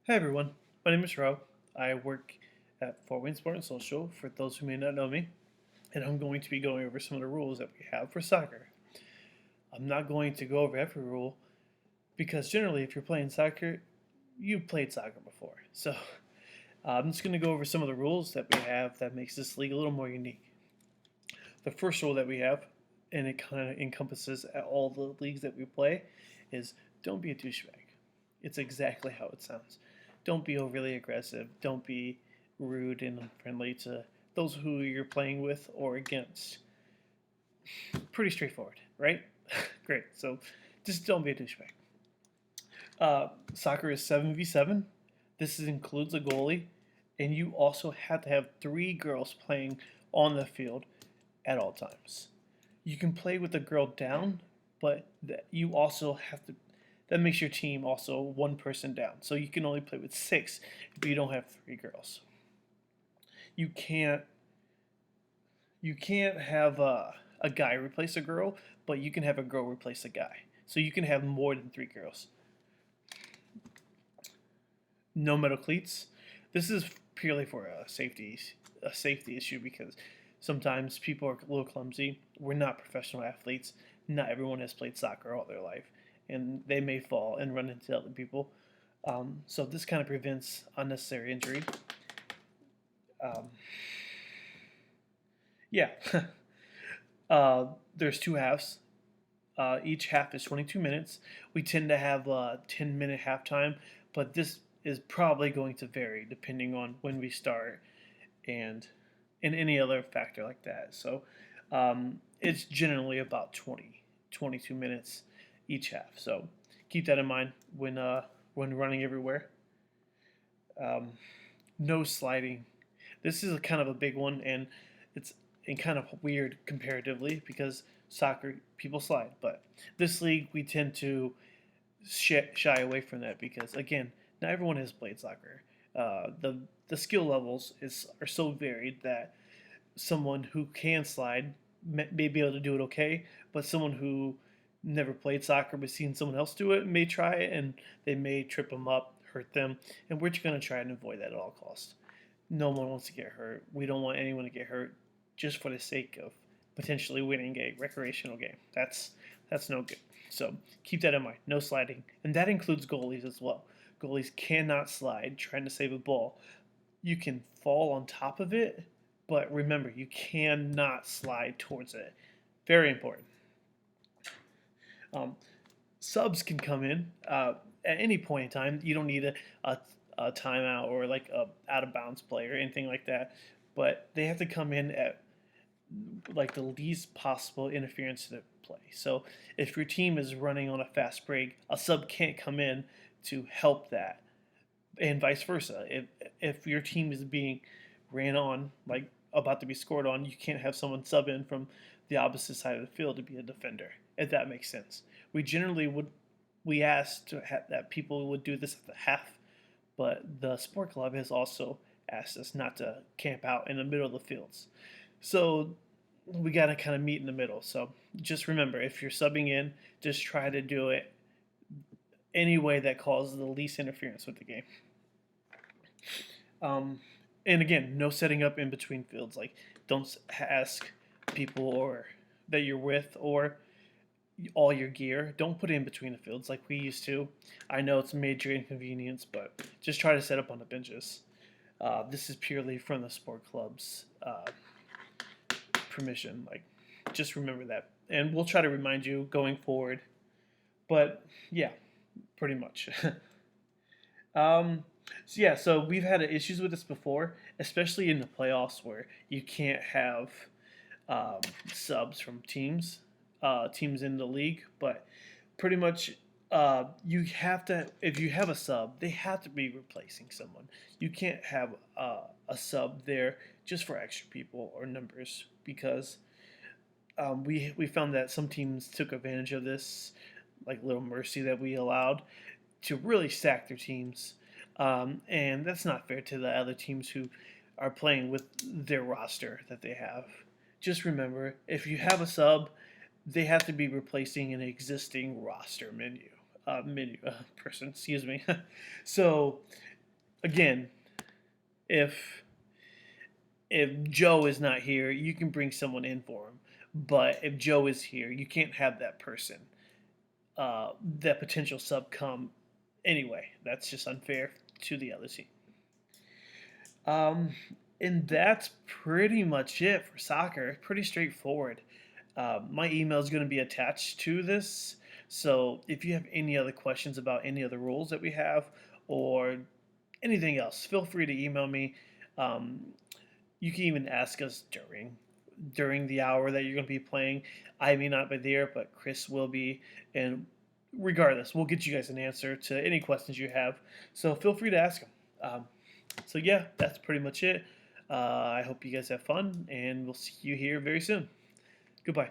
Hi everyone, my name is Rob. I work at Fort Wayne Sport and Social, for those who may not know me, and I'm going to be going over some of the rules that we have for soccer. I'm not going to go over every rule because generally, if you're playing soccer, you've played soccer before. So I'm just going to go over some of the rules that we have that makes this league a little more unique. The first rule that we have, and it kind of encompasses all the leagues that we play, is don't be a douchebag. It's exactly how it sounds. Don't be overly aggressive. Don't be rude and unfriendly to those who you're playing with or against. Pretty straightforward, right? Great. So just don't be a douchebag. Soccer is 7v7. This includes a goalie, and you also have to have three girls playing on the field at all times. You can play with the girl down, but you also have to. That makes your team also one person down. So you can only play with six if you don't have three girls. You can't. You can't have a guy replace a girl, but you can have a girl replace a guy. So you can have more than three girls. No metal cleats. This is purely for a safety issue because sometimes people are a little clumsy. We're not professional athletes. Not everyone has played soccer all their life, and they may fall and run into other people. So this kind of prevents unnecessary injury. Um, yeah. There's two halves. Each half is 22 minutes. We tend to have a 10-minute halftime, but this is probably going to vary depending on when we start and any other factor like that. So it's generally about 22 minutes each half. So keep that in mind when running everywhere. Um, no sliding. This is a kind of a big one, and it's kind of weird comparatively because soccer people slide, but this league we tend to shy away from that because again, not everyone has played soccer. The skill levels are so varied that someone who can slide may be able to do it okay, but someone who never played soccer but seen someone else do it may try it and they may trip them up, hurt them, and we're just going to try and avoid that at all costs. No one wants to get hurt. We don't want anyone to get hurt just for the sake of potentially winning a recreational game. That's no good. So keep that in mind. No sliding, and that includes goalies as well. Goalies cannot slide trying to save a ball. You can fall on top of it, but remember, you cannot slide towards it. Very important. Um, Subs can come in at any point in time. You don't need a timeout or like a out of bounds play or anything like that, but they have to come in at like the least possible interference to the play. So if your team is running on a fast break, a sub can't come in to help that, and vice versa. If your team is being ran on, like about to be scored on, you can't have someone sub in from the opposite side of the field to be a defender. If that makes sense, we generally would we ask that people would do this at the half, but the sport club has also asked us not to camp out in the middle of the fields. So we got to kind of meet in the middle. So just remember, if you're subbing in, just try to do it any way that causes the least interference with the game. Um, and again, no setting up in between fields. Like, don't ask people or that you're with or all your gear. Don't put it in between the fields like we used to. I know it's a major inconvenience, but just try to set up on the benches. This is purely from the sport club's permission. Like, just remember that, and we'll try to remind you going forward. But yeah, pretty much. So yeah, so we've had issues with this before, especially in the playoffs where you can't have um, subs from teams in the league. But pretty much, you have to if you have a sub, they have to be replacing someone. You can't have a sub there just for extra people or numbers because we found that some teams took advantage of this, like little mercy that we allowed to really stack their teams, and that's not fair to the other teams who are playing with their roster that they have. Just remember, if you have a sub, they have to be replacing an existing roster person. Excuse me. So again, if Joe is not here, you can bring someone in for him. But if Joe is here, you can't have that person, that potential sub come anyway. That's just unfair to the other team. Um, and that's pretty much it for soccer. Pretty straightforward. My email is going to be attached to this. So if you have any other questions about any of the rules that we have or anything else, feel free to email me. Um, you can even ask us during the hour that you're going to be playing. I may not be there, but Chris will be, and regardless, we'll get you guys an answer to any questions you have. So feel free to ask them. So yeah, that's pretty much it. I hope you guys have fun, and we'll see you here very soon. Goodbye.